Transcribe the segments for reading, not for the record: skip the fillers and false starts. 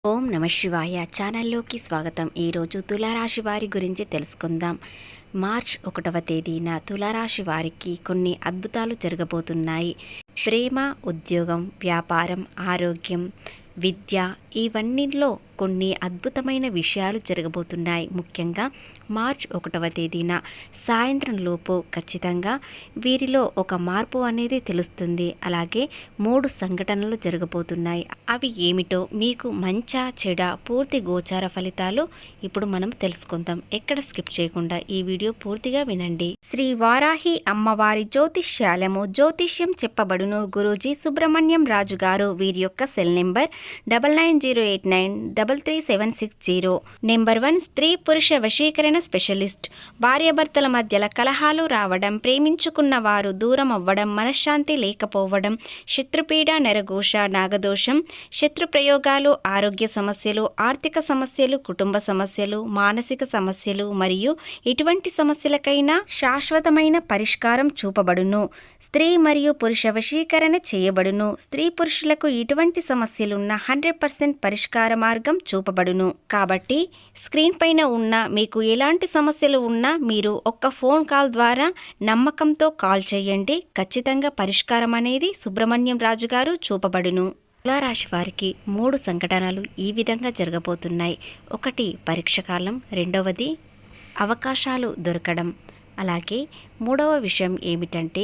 ఓం నమ శివాయ ఛానల్లోకి స్వాగతం. ఈరోజు తులారాశి వారి గురించి తెలుసుకుందాం. మార్చ్ 1వ తేదీన తులారాశి వారికి కొన్ని అద్భుతాలు జరగబోతున్నాయి. ప్రేమ, ఉద్యోగం, వ్యాపారం, ఆరోగ్యం, విద్య ఇవన్నిట్లో కొన్ని అద్భుతమైన విషయాలు జరగబోతున్నాయి. ముఖ్యంగా మార్చ్ 1వ తేదీన సాయంత్రం లోపు ఖచ్చితంగా వీరిలో ఒక మార్పు అనేది తెలుస్తుంది. అలాగే 3 సంఘటనలు జరగబోతున్నాయి. అవి ఏమిటో, మీకు మంచా చెడా పూర్తి గోచార ఫలితాలు ఇప్పుడు మనం తెలుసుకుందాం. ఎక్కడ స్కిప్ చేయకుండా ఈ వీడియో పూర్తిగా వినండి. శ్రీ వారాహి అమ్మవారి జ్యోతిష్యాలము జ్యోతిష్యం చెప్పబడును. గురూజీ సుబ్రహ్మణ్యం రాజు గారు. వీరి యొక్క సెల్ నెంబర్ 9908933760. నెంబర్ 1 స్త్రీ పురుష వశీకరణ స్పెషలిస్ట్. భార్యాభర్తల మధ్యల కలహాలు రావడం, ప్రేమించుకున్న వారు దూరం అవ్వడం, మనశ్శాంతి లేకపోవడం, శత్రుపీడ, నరఘోష, నాగదోషం, శత్రు ప్రయోగాలు, ఆరోగ్య సమస్యలు, ఆర్థిక సమస్యలు, కుటుంబ సమస్యలు, మానసిక సమస్యలు మరియు ఇటువంటి సమస్యలకైనా శాశ్వతమైన పరిష్కారం చూపబడును. స్త్రీ మరియు పురుష వశీకరణ చేయబడును. స్త్రీ పురుషులకు ఇటువంటి సమస్యలున్న 100% పరిష్కార మార్గం చూపబడును. కాబట్టి స్క్రీన్ పైన ఉన్న మీకు ఎలాంటి సమస్యలు ఉన్నా మీరు ఒక్క ఫోన్ కాల్ ద్వారా నమ్మకంతో కాల్ చేయండి. ఖచ్చితంగా పరిష్కారం అనేది సుబ్రహ్మణ్యం రాజు గారు చూపబడును. తులారాశి వారికి 3 సంఘటనలు ఈ విధంగా జరగబోతున్నాయి. 1 పరీక్ష కాలం, 2వది అవకాశాలు దొరకడం, అలాగే 3వ విషయం ఏమిటంటే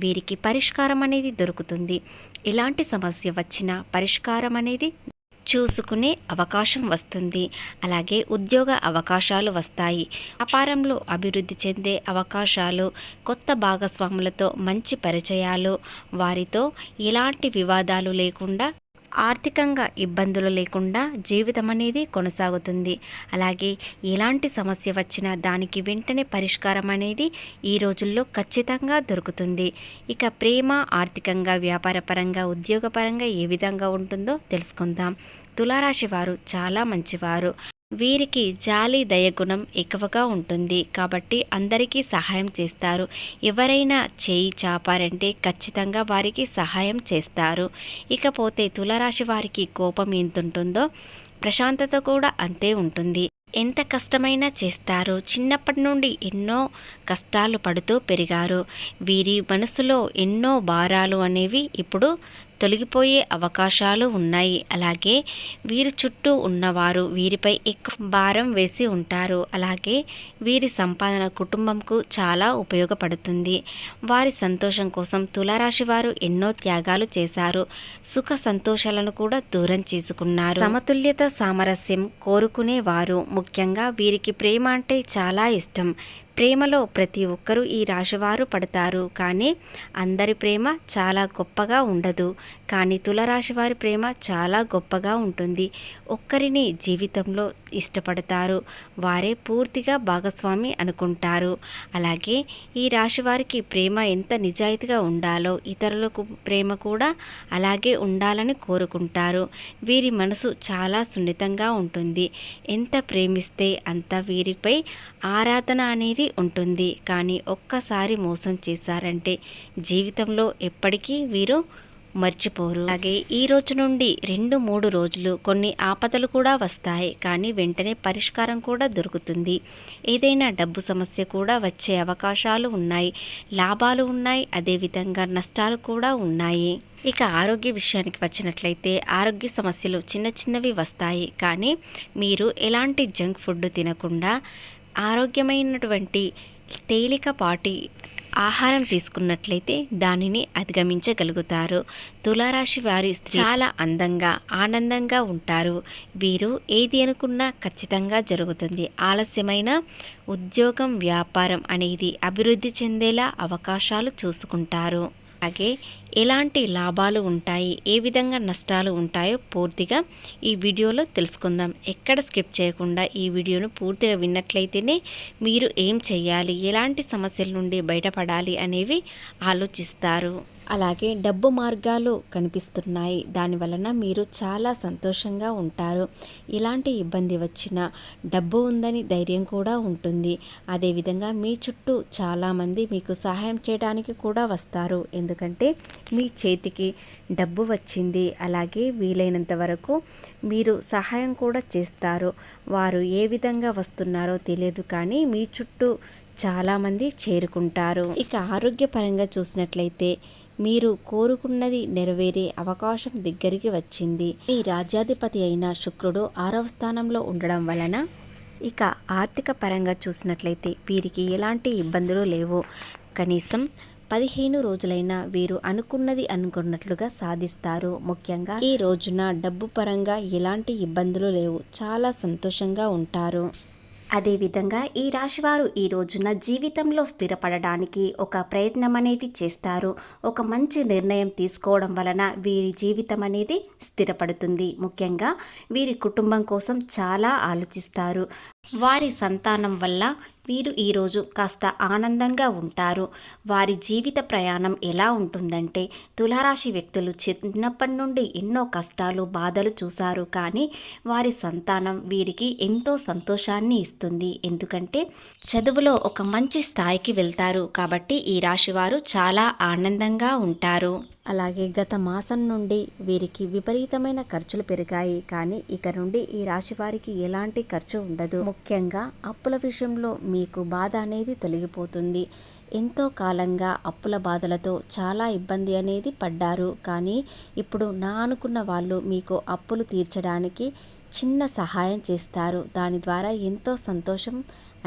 వీరికి పరిష్కారం అనేది దొరుకుతుంది. ఎలాంటి సమస్య వచ్చినా పరిష్కారం అనేది చూసుకునే అవకాశం వస్తుంది. అలాగే ఉద్యోగ అవకాశాలు వస్తాయి. వ్యాపారంలో అభివృద్ధి చెందే అవకాశాలు, కొత్త భాగస్వాములతో మంచి పరిచయాలు, వారితో ఎలాంటి వివాదాలు లేకుండా, ఆర్థికంగా ఇబ్బందులు లేకుండా జీవితం అనేది కొనసాగుతుంది. అలాగే ఎలాంటి సమస్య వచ్చినా దానికి వెంటనే పరిష్కారం అనేది ఈ రోజుల్లో ఖచ్చితంగా దొరుకుతుంది. ఇక ప్రేమ, ఆర్థికంగా, వ్యాపారపరంగా, ఉద్యోగపరంగా ఏ విధంగా ఉంటుందో తెలుసుకుందాం. తులారాశి వారు చాలా మంచివారు. వీరికి జాలి, దయగుణం ఎక్కువగా ఉంటుంది. కాబట్టి అందరికీ సహాయం చేస్తారు. ఎవరైనా చేయి చాపారంటే ఖచ్చితంగా వారికి సహాయం చేస్తారు. ఇకపోతే తులారాశి వారికి కోపం ఎంత ఉంటుందో ప్రశాంతత కూడా అంతే ఉంటుంది. ఎంత కష్టమైనా చేస్తారు. చిన్నప్పటి నుండి ఎన్నో కష్టాలు పడుతూ పెరిగారు. వీరి మనసులో ఎన్నో భారాలు అనేవి ఇప్పుడు తొలగిపోయే అవకాశాలు ఉన్నాయి. అలాగే వీరి చుట్టూ ఉన్నవారు వీరిపై ఎక్కువ భారం వేసి ఉంటారు. అలాగే వీరి సంపాదన కుటుంబంకు చాలా ఉపయోగపడుతుంది. వారి సంతోషం కోసం తులారాశి వారు ఎన్నో త్యాగాలు చేశారు. సుఖ సంతోషాలను కూడా దూరం చేసుకున్నారు. సమతుల్యత, సామరస్యం కోరుకునేవారు. ముఖ్యంగా వీరికి ప్రేమ అంటే చాలా ఇష్టం. ప్రేమలో ప్రతి ఒక్కరూ ఈ రాశివారు పడతారు. కానీ అందరి ప్రేమ చాలా గొప్పగా ఉండదు. కానీ తులారాశి వారి ప్రేమ చాలా గొప్పగా ఉంటుంది. ఒక్కరిని జీవితంలో ఇష్టపడతారు. వారే పూర్తిగా భాగస్వామి అనుకుంటారు. అలాగే ఈ రాశి వారికి ప్రేమ ఎంత నిజాయితీగా ఉండాలో ఇతరులకు ప్రేమ కూడా అలాగే ఉండాలని కోరుకుంటారు. వీరి మనసు చాలా సున్నితంగా ఉంటుంది. ఎంత ప్రేమిస్తే అంత వీరిపై ఆరాధన అనేది ఉంటుంది. కానీ ఒక్కసారి మోసం చేశారంటే జీవితంలో ఎప్పటికీ వీరు మర్చిపోరు. అలాగే ఈ రోజు నుండి 2-3 రోజులు కొన్ని ఆపదలు కూడా వస్తాయి. కానీ వెంటనే పరిష్కారం కూడా దొరుకుతుంది. ఏదైనా డబ్బు సమస్య కూడా వచ్చే అవకాశాలు ఉన్నాయి. లాభాలు ఉన్నాయి, అదేవిధంగా నష్టాలు కూడా ఉన్నాయి. ఇక ఆరోగ్య విషయానికి వచ్చినట్లయితే ఆరోగ్య సమస్యలు చిన్న చిన్నవి వస్తాయి. కానీ మీరు ఎలాంటి జంక్ ఫుడ్ తినకుండా ఆరోగ్యమైనటువంటి తేలికపాటి ఆహారం తీసుకున్నట్లయితే దానిని అధిగమించగలుగుతారు. తులారాశి వారి చాలా అందంగా, ఆనందంగా ఉంటారు. వీరు ఏది అనుకున్నా ఖచ్చితంగా జరుగుతుంది. ఆలస్యమైన ఉద్యోగం, వ్యాపారం అనేది అభివృద్ధి చెందేలా అవకాశాలు చూసుకుంటారు. అలాగే ఎలాంటి లాభాలు ఉంటాయి, ఏ విధంగా నష్టాలు ఉంటాయో పూర్తిగా ఈ వీడియోలో తెలుసుకుందాం. ఎక్కడ స్కిప్ చేయకుండా ఈ వీడియోను పూర్తిగా విన్నట్లయితేనే మీరు ఏం చేయాలి, ఎలాంటి సమస్యల నుండి బయటపడాలి అనేవి ఆలోచిస్తారు. అలాగే డబ్బు మార్గాలు కనిపిస్తున్నాయి. దాని వలన మీరు చాలా సంతోషంగా ఉంటారు. ఇలాంటి ఇబ్బంది వచ్చినా డబ్బు ఉందని ధైర్యం కూడా ఉంటుంది. అదేవిధంగా మీ చుట్టూ చాలామంది మీకు సహాయం చేయడానికి కూడా వస్తారు. ఎందుకంటే మీ చేతికి డబ్బు వచ్చింది. అలాగే వీలైనంత వరకు మీరు సహాయం కూడా చేస్తారు. వారు ఏ విధంగా వస్తున్నారో తెలియదు, కానీ మీ చుట్టూ చాలామంది చేరుకుంటారు. ఇక ఆరోగ్యపరంగా చూసినట్లయితే మీరు కోరుకున్నది నెరవేరే అవకాశం దగ్గరికి వచ్చింది. మీ రాజ్యాధిపతి అయిన శుక్రుడు 6వ స్థానంలో ఉండడం వలన ఇక ఆర్థిక పరంగా చూసినట్లయితే వీరికి ఎలాంటి ఇబ్బందులు లేవు. కనీసం 15 రోజులైనా వీరు అనుకున్నట్లుగా సాధిస్తారు. ముఖ్యంగా ఈ రోజున డబ్బు పరంగా ఎలాంటి ఇబ్బందులు లేవు, చాలా సంతోషంగా ఉంటారు. అదేవిధంగా ఈ రాశివారు ఈ రోజున జీవితంలో స్థిరపడడానికి ఒక ప్రయత్నం అనేది చేస్తారు. ఒక మంచి నిర్ణయం తీసుకోవడం వలన వీరి జీవితం అనేది స్థిరపడుతుంది. ముఖ్యంగా వీరి కుటుంబం కోసం చాలా ఆలోచిస్తారు. వారి సంతానం వల్ల వీరు ఈరోజు కాస్త ఆనందంగా ఉంటారు. వారి జీవిత ప్రయాణం ఎలా ఉంటుందంటే, తులారాశి వ్యక్తులు చిన్నప్పటి నుండి ఎన్నో కష్టాలు బాధలు చూశారు, కానీ వారి సంతానం వీరికి ఎంతో సంతోషాన్ని ఇస్తుంది. ఎందుకంటే చదువులో ఒక మంచి స్థాయికి వెళ్తారు కాబట్టి ఈ రాశి వారు చాలా ఆనందంగా ఉంటారు. అలాగే గత మాసం నుండి వీరికి విపరీతమైన ఖర్చులు పెరిగాయి, కానీ ఇక నుండి ఈ రాశి వారికి ఎలాంటి ఖర్చు ఉండదు. ముఖ్యంగా అప్పుల విషయంలో మీకు బాధ అనేది తొలగిపోతుంది. ఎంతో కాలంగా అప్పుల బాధలతో చాలా ఇబ్బంది అనేది పడ్డారు, కానీ ఇప్పుడు అనుకున్న వాళ్ళు మీకు అప్పులు తీర్చడానికి చిన్న సహాయం చేస్తారు. దాని ద్వారా ఎంతో సంతోషం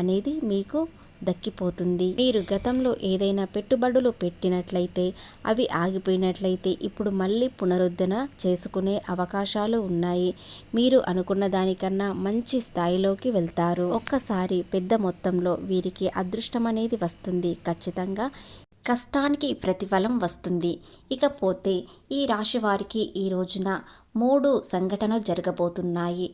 అనేది మీకు దక్కిపోతుంది. మీరు గతంలో ఏదైనా పెట్టుబడులు పెట్టినట్లయితే అవి ఆగిపోయినట్లయితే ఇప్పుడు మళ్ళీ పునరుద్ధరణ చేసుకునే అవకాశాలు ఉన్నాయి. మీరు అనుకున్న దానికన్నా మంచి స్థాయిలోకి వెళ్తారు. ఒక్కసారి పెద్ద మొత్తంలో వీరికి అదృష్టం అనేది వస్తుంది. ఖచ్చితంగా కష్టానికి ప్రతిఫలం వస్తుంది. ఇకపోతే ఈ రాశి వారికి ఈ రోజున 3 సంఘటనలు జరగబోతున్నాయి.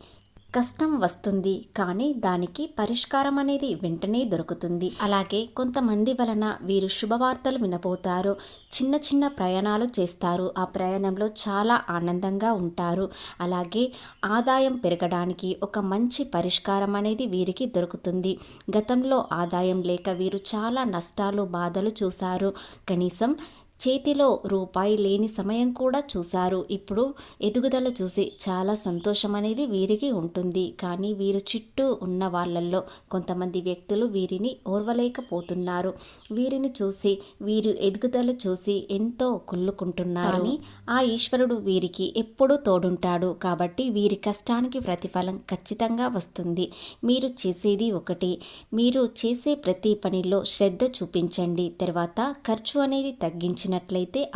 కష్టం వస్తుంది, కానీ దానికి పరిష్కారం అనేది వెంటనే దొరుకుతుంది. అలాగే కొంతమంది వలన వీరు శుభవార్తలు వినబోతారు. చిన్న చిన్న ప్రయాణాలు చేస్తారు. ఆ ప్రయాణంలో చాలా ఆనందంగా ఉంటారు. అలాగే ఆదాయం పెరగడానికి ఒక మంచి పరిష్కారం అనేది వీరికి దొరుకుతుంది. గతంలో ఆదాయం లేక వీరు చాలా నష్టాలు బాధలు చూశారు. కనీసం చేతిలో రూపాయి లేని సమయం కూడా చూశారు. ఇప్పుడు ఎదుగుదల చూసి చాలా సంతోషం అనేది వీరికి ఉంటుంది. కానీ వీరు చుట్టూ ఉన్న వాళ్ళల్లో కొంతమంది వ్యక్తులు వీరిని ఓర్వలేకపోతున్నారు. వీరిని చూసి వీరు ఎదుగుదల చూసి ఎంతో కుళ్ళుకుంటున్నారు. కానీ ఆ ఈశ్వరుడు వీరికి ఎప్పుడూ తోడుంటాడు. కాబట్టి వీరి కష్టానికి ప్రతిఫలం ఖచ్చితంగా వస్తుంది. మీరు చేసేది ఒకటి, మీరు చేసే ప్రతి పనిలో శ్రద్ధ చూపించండి. తర్వాత ఖర్చు అనేది తగ్గించినట్లయితే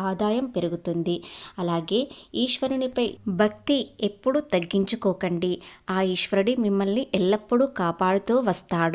ఆదాయం పెరుగుతుంది. అలాగే ఈశ్వరునిపై భక్తి ఎప్పుడూ తగ్గించుకోకండి. ఆ ఈశ్వరుడి మిమ్మల్ని ఎల్లప్పుడూ కాపాడుతూ వస్తాడు.